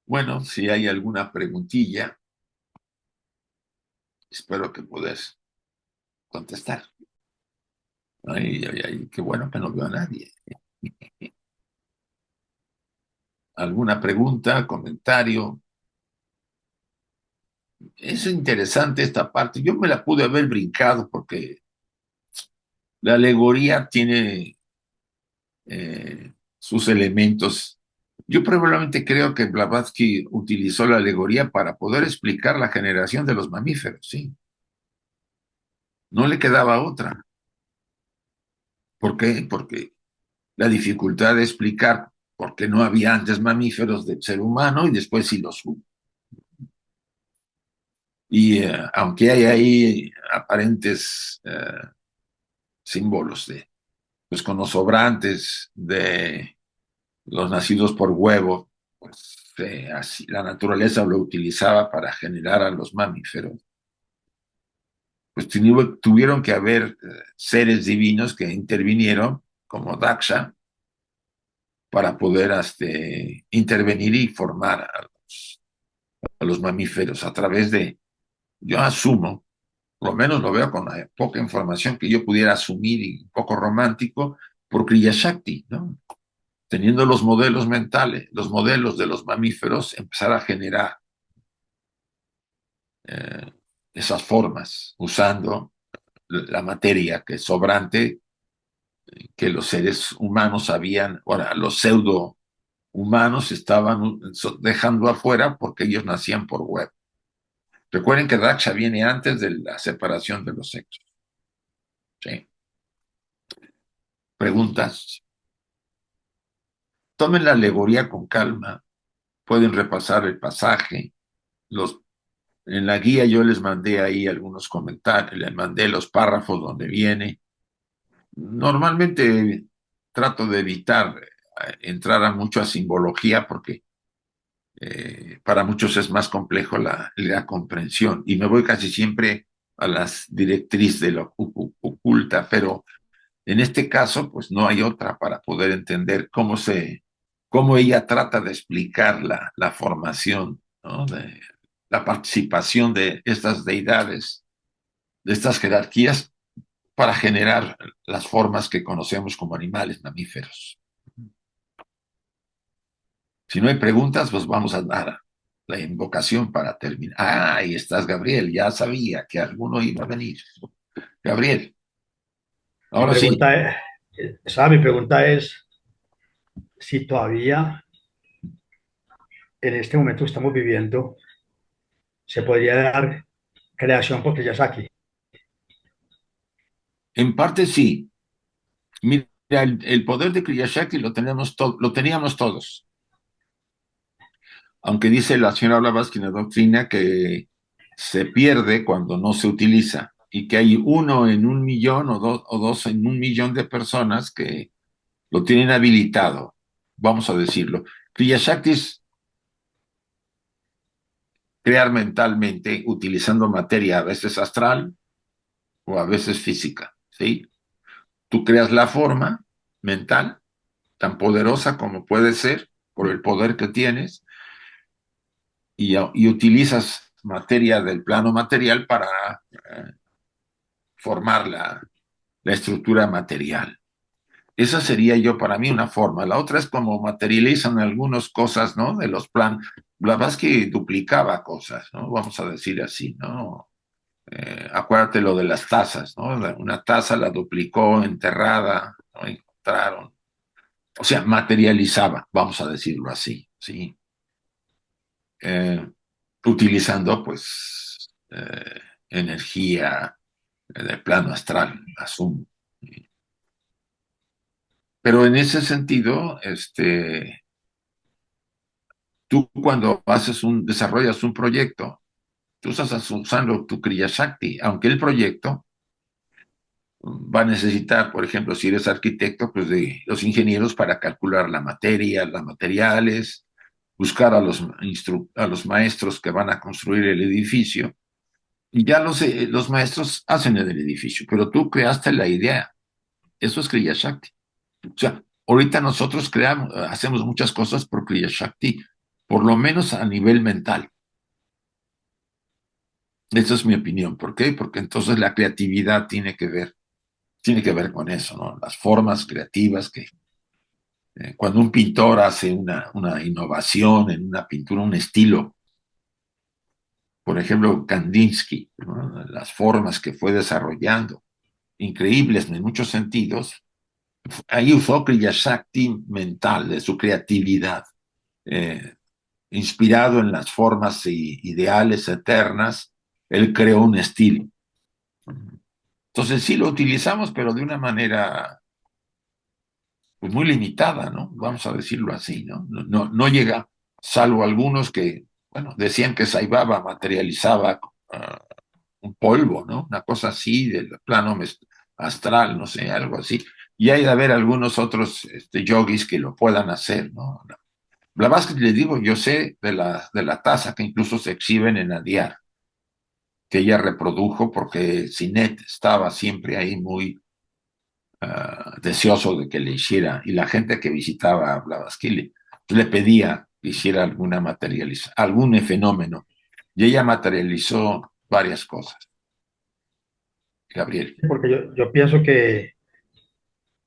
[SPEAKER 1] Bueno, si hay alguna preguntilla, espero que puedas contestar. Ay, ay, ay, qué bueno que no veo a nadie. ¿Alguna pregunta, comentario? Es interesante esta parte. Yo me la pude haber brincado porque la alegoría tiene sus elementos. Yo probablemente creo que Blavatsky utilizó la alegoría para poder explicar la generación de los mamíferos, sí. No le quedaba otra. ¿Por qué? Porque la dificultad de explicar por qué no había antes mamíferos del ser humano y después sí los hubo. Y aunque hay ahí aparentes símbolos de, pues con los sobrantes de los nacidos por huevo, pues así, la naturaleza lo utilizaba para generar a los mamíferos, pues tuvieron que haber seres divinos que intervinieron, como Daksha, para poder intervenir y formar a los mamíferos a través de, yo asumo, por lo menos lo veo con la poca información que yo pudiera asumir y un poco romántico, por Kriya Shakti, ¿no? Teniendo los modelos mentales, los modelos de los mamíferos, empezar a generar eh, esas formas, usando la materia que es sobrante, que los seres humanos habían, ahora, los pseudo humanos estaban dejando afuera porque ellos nacían por huevo. Recuerden que Daksha viene antes de la separación de los sexos. ¿Sí? Preguntas. Tomen la alegoría con calma. Pueden repasar el pasaje, los En la guía yo les mandé ahí algunos comentarios, les mandé los párrafos donde viene. Normalmente trato de evitar entrar a mucho a simbología porque para muchos es más complejo la comprensión y me voy casi siempre a las directrices de lo oculta, pero en este caso pues no hay otra para poder entender cómo ella trata de explicar la formación, ¿no? De la participación de estas deidades, de estas jerarquías para generar las formas que conocemos como animales mamíferos. Si no hay preguntas, pues vamos a dar la invocación para terminar. Ah, ahí estás, Gabriel. Ya sabía que alguno iba a venir. Gabriel,
[SPEAKER 2] Mi
[SPEAKER 1] ahora sí.
[SPEAKER 2] pregunta es, mi pregunta es si todavía en este momento que estamos viviendo se podría dar creación por Miyazaki.
[SPEAKER 1] En parte sí. Mira, el poder de Kriyashakti lo teníamos todos. Aunque dice la señora Blavatsky en la doctrina que se pierde cuando no se utiliza y que hay uno en un millón o dos en un millón de personas que lo tienen habilitado, vamos a decirlo. Kriyashakti es crear mentalmente utilizando materia a veces astral o a veces física, ¿sí? Tú creas la forma mental tan poderosa como puede ser por el poder que tienes y utilizas materia del plano material para formar la estructura material. Esa sería yo para mí una forma. La otra es como materializan algunas cosas, ¿no? De los planos. Blavatsky duplicaba cosas, ¿no? Vamos a decir así, ¿no? Acuérdate lo de las tazas, ¿no? Una taza la duplicó enterrada, ¿no? Encontraron. O sea, materializaba, vamos a decirlo así, ¿sí? Eh, Utilizando, pues, energía del plano astral, asumo. Pero en ese sentido, tú cuando desarrollas un proyecto, tú estás usando tu Kriya Shakti, aunque el proyecto va a necesitar, por ejemplo, si eres arquitecto, pues de los ingenieros para calcular la materia, los materiales, buscar a los maestros que van a construir el edificio. Y ya los maestros hacen el edificio, pero tú creaste la idea. Eso es Kriya Shakti. O sea, ahorita nosotros hacemos muchas cosas por Kriya Shakti, por lo menos a nivel mental. Esa es mi opinión. ¿Por qué? Porque entonces la creatividad tiene que ver con eso, ¿no? Las formas creativas que cuando un pintor hace una innovación en una pintura, un estilo, por ejemplo, Kandinsky, ¿no? Las formas que fue desarrollando, increíbles en muchos sentidos, ahí usó Kriya Shakti mental, de su creatividad, eh, inspirado en las formas ideales eternas, él creó un estilo. Entonces sí lo utilizamos, pero de una manera pues muy limitada, ¿no? Vamos a decirlo así, ¿no? No llega, salvo algunos que, bueno, decían que Saibaba materializaba un polvo, ¿no? Una cosa así del plano astral, no sé, algo así. Y hay de haber algunos otros yogis que lo puedan hacer, ¿no? Blavatsky, le digo, yo sé de la taza que incluso se exhiben en Adyar, que ella reprodujo porque Sinet estaba siempre ahí muy deseoso de que le hiciera, y la gente que visitaba a Blavatsky le pedía que hiciera alguna materialización, algún fenómeno, y ella materializó varias cosas, Gabriel.
[SPEAKER 2] Porque yo pienso que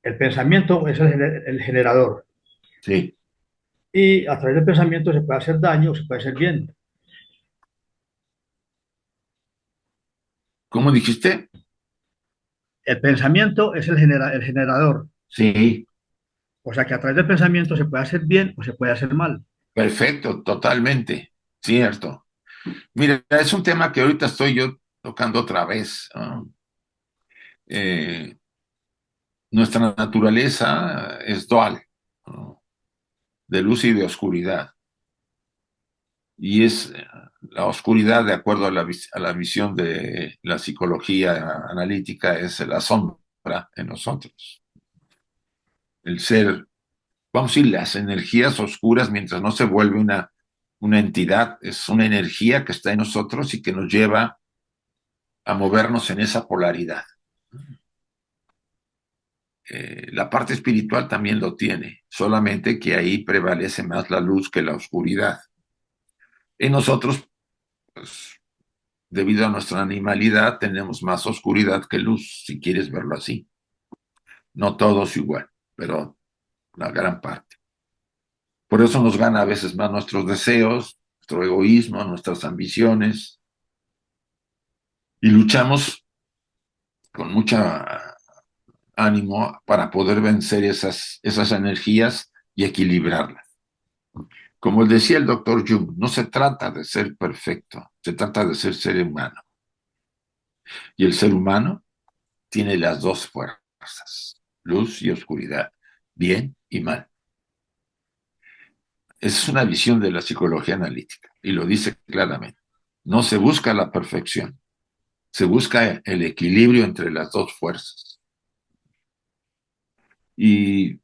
[SPEAKER 2] el pensamiento es el generador
[SPEAKER 1] Sí.
[SPEAKER 2] y a través del pensamiento se puede hacer daño o se puede hacer bien.
[SPEAKER 1] ¿Cómo dijiste?
[SPEAKER 2] El pensamiento es el generador.
[SPEAKER 1] Sí,
[SPEAKER 2] O sea que a través del pensamiento se puede hacer bien o se puede hacer mal.
[SPEAKER 1] perfecto, totalmente, cierto. Mira, es un tema que ahorita estoy yo tocando otra vez, ¿no? Eh, Nuestra naturaleza es dual, ¿no? De luz y de oscuridad. y es la oscuridad, de acuerdo a a la visión de la psicología analítica, es la sombra en nosotros. El ser, vamos a decir, las energías oscuras, mientras no se vuelve una entidad, es una energía que está en nosotros y que nos lleva a movernos en esa polaridad. La parte espiritual también lo tiene, solamente que ahí prevalece más la luz que la oscuridad. En nosotros, pues, debido a nuestra animalidad, tenemos más oscuridad que luz, si quieres verlo así. No todos igual, pero la gran parte. Por eso nos gana a veces más nuestros deseos, nuestro egoísmo, nuestras ambiciones, y luchamos con mucha ánimo para poder vencer esas energías y equilibrarlas. Como decía el doctor Jung, no se trata de ser perfecto, se trata de ser humano. Y el ser humano tiene las dos fuerzas, luz y oscuridad, bien y mal. Esa es una visión de la psicología analítica y lo dice claramente. No se busca la perfección, se busca el equilibrio entre las dos fuerzas. Y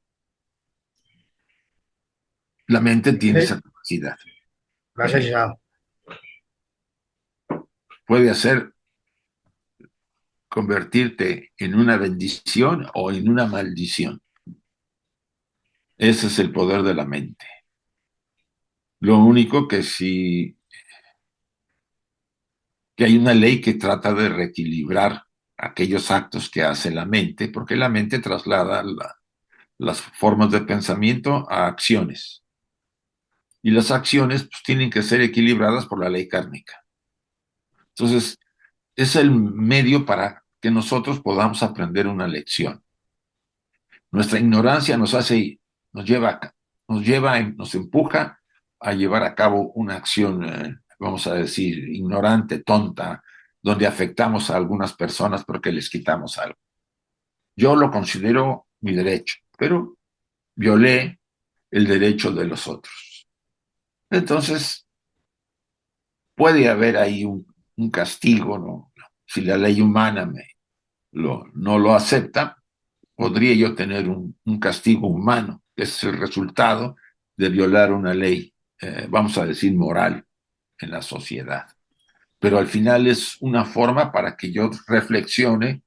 [SPEAKER 1] la mente tiene esa
[SPEAKER 2] Sí,
[SPEAKER 1] capacidad.
[SPEAKER 2] gracias, ya.
[SPEAKER 1] Puede hacer convertirte en una bendición o en una maldición. Ese es el poder de la mente. Lo único que sí, que hay una ley que trata de reequilibrar aquellos actos que hace la mente, porque la mente traslada las formas de pensamiento a acciones. Y las acciones pues, tienen que ser equilibradas por la ley kármica. Entonces, es el medio para que nosotros podamos aprender una lección. Nuestra ignorancia nos hace, nos empuja a llevar a cabo una acción, vamos a decir, ignorante, tonta, donde afectamos a algunas personas porque les quitamos algo. Yo lo considero mi derecho, pero violé el derecho de los otros. Entonces, puede haber ahí un castigo, ¿no? Si la ley humana no lo acepta, podría yo tener un castigo humano, que es el resultado de violar una ley, vamos a decir, moral en la sociedad. Pero al final es una forma para que yo reflexione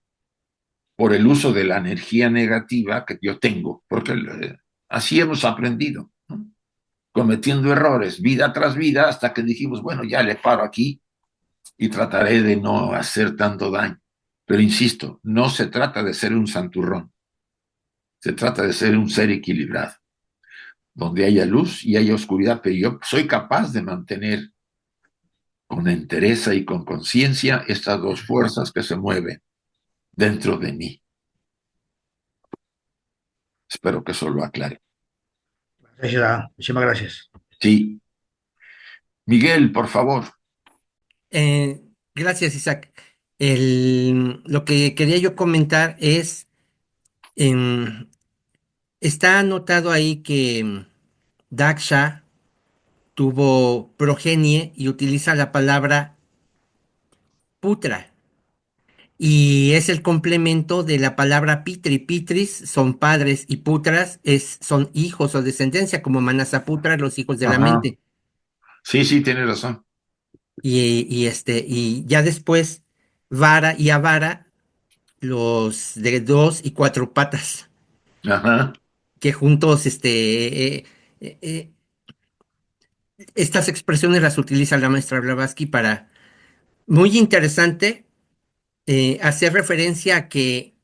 [SPEAKER 1] por el uso de la energía negativa que yo tengo, porque así hemos aprendido, ¿no? Cometiendo errores vida tras vida hasta que dijimos, bueno, ya le paro aquí y trataré de no hacer tanto daño. Pero insisto, no se trata de ser un santurrón, se trata de ser un ser equilibrado, donde haya luz y haya oscuridad, pero yo soy capaz de mantener con entereza y con conciencia estas dos fuerzas que se mueven dentro de mí. Espero que eso lo aclare.
[SPEAKER 2] Gracias, ya. Muchísimas gracias.
[SPEAKER 1] Sí, Miguel, por favor.
[SPEAKER 3] Eh, gracias, Isaac. Lo que quería yo comentar es, em, está anotado ahí que Daksha tuvo progenie y utiliza la palabra putra. Y es el complemento de la palabra pitri. Pitris son padres y putras son hijos o descendencia, como Manasaputra, los hijos de la
[SPEAKER 1] Ajá.
[SPEAKER 3] mente.
[SPEAKER 1] Sí, sí, tiene razón.
[SPEAKER 3] Y ya después, Vara y Avara, los de 2 y 4 patas,
[SPEAKER 1] Ajá,
[SPEAKER 3] que juntos, estas expresiones las utiliza la maestra Blavatsky para, muy interesante, hacer referencia a que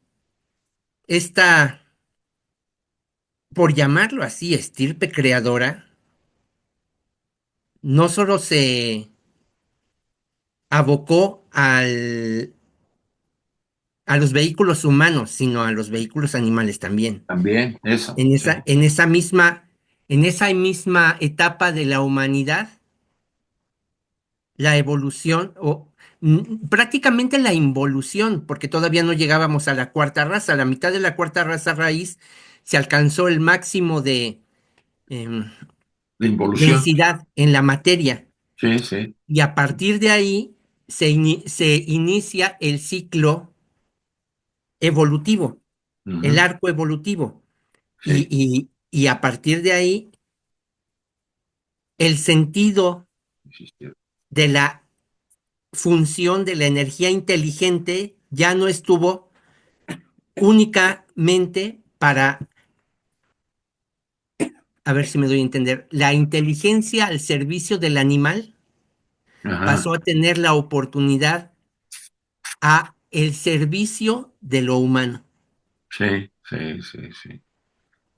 [SPEAKER 3] esta, por llamarlo así, estirpe creadora, no solo se abocó a los vehículos humanos, sino a los vehículos animales también.
[SPEAKER 1] también eso,
[SPEAKER 3] En
[SPEAKER 1] sí.
[SPEAKER 3] esa, en esa misma, en esa misma etapa de la humanidad, la evolución prácticamente la involución, porque todavía no llegábamos a la cuarta raza. A la mitad de la cuarta raza raíz se alcanzó el máximo de em,
[SPEAKER 1] La involución.
[SPEAKER 3] densidad en la materia.
[SPEAKER 1] Sí, sí.
[SPEAKER 3] Y a partir de ahí se inicia el ciclo evolutivo, el
[SPEAKER 1] Ujú,
[SPEAKER 3] arco evolutivo.
[SPEAKER 1] sí,
[SPEAKER 3] Y a partir de ahí, el sentido
[SPEAKER 1] sí, sí.
[SPEAKER 3] de la función de la energía inteligente ya no estuvo únicamente para, a ver si me doy a entender, la inteligencia al servicio del animal
[SPEAKER 1] Ajá,
[SPEAKER 3] pasó a tener la oportunidad a el servicio de lo humano.
[SPEAKER 1] sí, sí, sí, sí.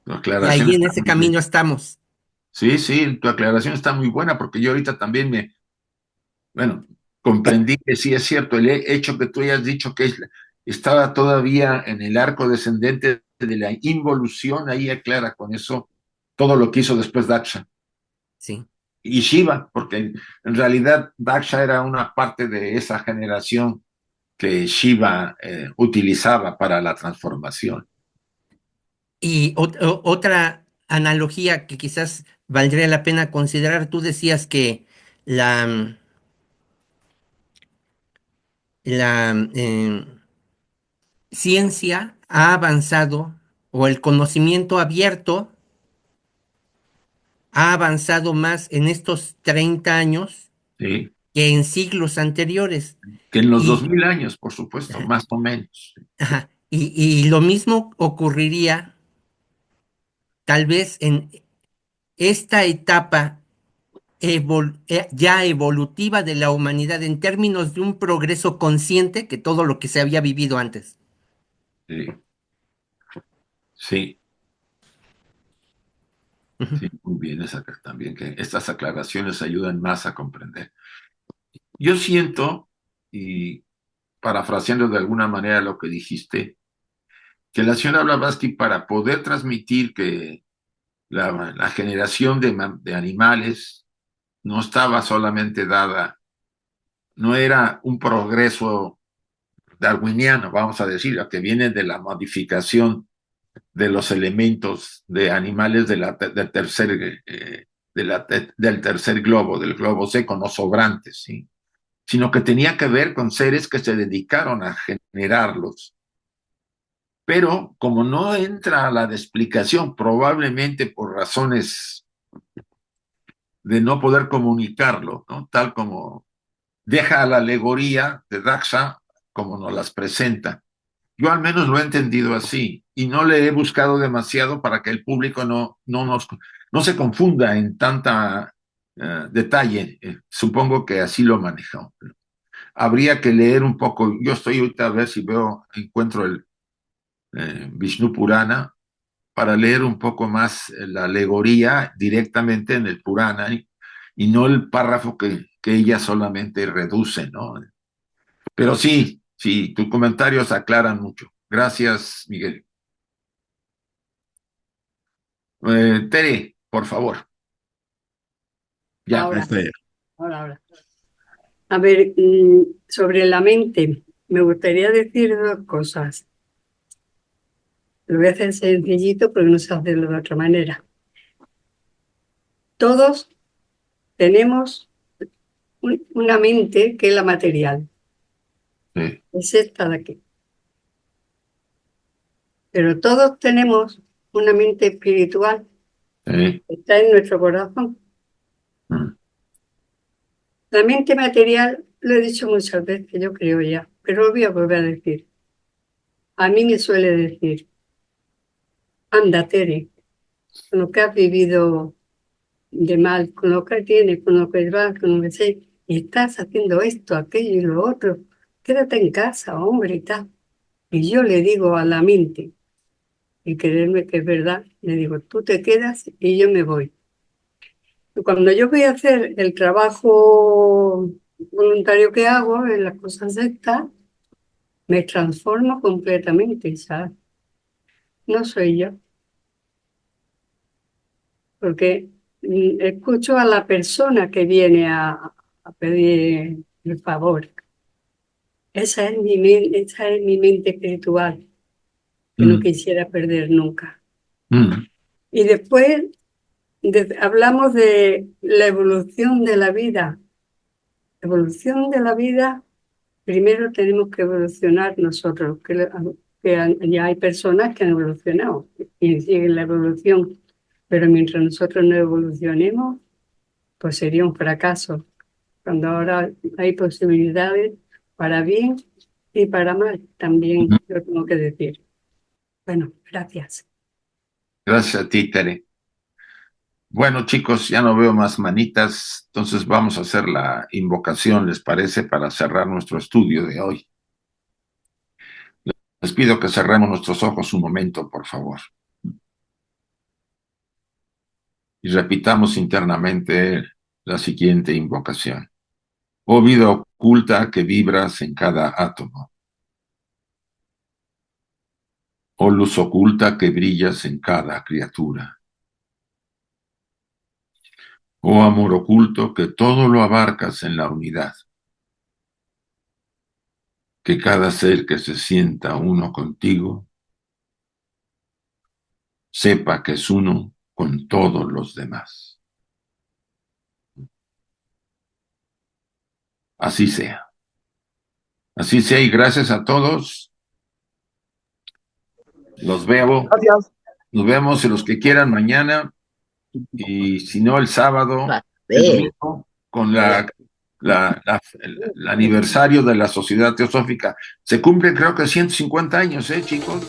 [SPEAKER 1] Tu
[SPEAKER 3] Y
[SPEAKER 1] aclaración
[SPEAKER 3] ahí en
[SPEAKER 1] está
[SPEAKER 3] ese
[SPEAKER 1] muy bien.
[SPEAKER 3] camino estamos.
[SPEAKER 1] Sí, sí, tu aclaración está muy buena porque yo ahorita también bueno, comprendí que sí es cierto, el hecho que tú hayas dicho que estaba todavía en el arco descendente de la involución, ahí aclara con eso todo lo que hizo después Daksha
[SPEAKER 3] Sí.
[SPEAKER 1] y Shiva, porque en realidad Daksha era una parte de esa generación que Shiva utilizaba para la transformación.
[SPEAKER 3] Y otra analogía que quizás valdría la pena considerar, tú decías que la, la ciencia ha avanzado o el conocimiento abierto ha avanzado más en estos 30 años
[SPEAKER 1] ¿Sí?
[SPEAKER 3] que en siglos anteriores.
[SPEAKER 1] Que en los dos
[SPEAKER 3] Y,
[SPEAKER 1] mil años, por supuesto, más o menos.
[SPEAKER 3] ajá, y lo mismo ocurriría tal vez en esta etapa ya evolutiva de la humanidad en términos de un progreso consciente que todo lo que se había vivido antes.
[SPEAKER 1] Sí, sí,
[SPEAKER 3] Ujú.
[SPEAKER 1] sí, muy bien esa también, que estas aclaraciones ayudan más a comprender. Yo siento, y parafraseando de alguna manera lo que dijiste, que la señora Blavatsky para poder transmitir que la generación de animales no estaba solamente dada, no era un progreso darwiniano, vamos a decir, que viene de la modificación de los elementos de animales del tercer, del tercer globo, del globo seco, no sobrantes, ¿sí? Sino que tenía que ver con seres que se dedicaron a generarlos. Pero como no entra a la de explicación, probablemente por razones de no poder comunicarlo, ¿no? Tal como deja la alegoría de Daksha como nos las presenta. Yo al menos lo he entendido así y no le he buscado demasiado para que el público no se confunda en tanta detalle. Supongo que así lo manejó. Habría que leer un poco. Yo estoy ahorita a ver si encuentro el Vishnu Purana para leer un poco más la alegoría directamente en el Purana y no el párrafo que ella solamente reduce, ¿no? Pero sí, sí, tus comentarios aclaran mucho. Gracias, Miguel. Tere, por favor. Ya,
[SPEAKER 4] Ahora,
[SPEAKER 1] está ya.
[SPEAKER 4] ahora. A ver, sobre la mente, me gustaría decir dos cosas. Lo voy a hacer sencillito porque no sé hacerlo de otra manera. Todos tenemos una mente que es la material,
[SPEAKER 1] Sí,
[SPEAKER 4] es esta de aquí. Pero todos tenemos una mente espiritual
[SPEAKER 1] sí,
[SPEAKER 4] que está en nuestro corazón.
[SPEAKER 1] mm,
[SPEAKER 4] La mente material, lo he dicho muchas veces, yo creo ya, pero lo voy a volver a decir. A mí me suele decir, anda, Tere, con lo que has vivido de mal, con lo que tienes, con lo que vas, con lo que sé, y estás haciendo esto, aquello y lo otro, quédate en casa, hombre, y tal. Y yo le digo a la mente, y creerme que es verdad, le digo, tú te quedas y yo me voy. Y cuando yo voy a hacer el trabajo voluntario que hago en las cosas estas, me transformo completamente, ¿sabes? No soy yo, porque escucho a la persona que viene a pedir el favor. Esa es mi mente espiritual, que no
[SPEAKER 1] mm,
[SPEAKER 4] quisiera perder nunca.
[SPEAKER 1] mm,
[SPEAKER 4] Y después hablamos de la evolución de la vida. evolución de la vida, primero tenemos que evolucionar nosotros, que ya hay personas que han evolucionado y siguen la evolución, pero mientras nosotros no evolucionemos, pues sería un fracaso, cuando ahora hay posibilidades para bien y para mal, también lo tengo que decir. Bueno, gracias.
[SPEAKER 1] Gracias a ti, Tere. Bueno, chicos, ya no veo más manitas, entonces vamos a hacer la invocación, ¿les parece? Para cerrar nuestro estudio de hoy. Les pido que cerremos nuestros ojos un momento, por favor. Y repitamos internamente la siguiente invocación. Oh vida oculta que vibras en cada átomo. Oh luz oculta que brillas en cada criatura. Oh amor oculto que todo lo abarcas en la unidad. Que cada ser que se sienta uno contigo sepa que es uno con todos los demás. Así sea. Así sea y gracias a todos. Los veo.
[SPEAKER 5] Gracias.
[SPEAKER 1] Nos vemos los que quieran mañana y si no el sábado, el domingo, con el aniversario de la Sociedad Teosófica. Se cumplen creo que 150 años, chicos.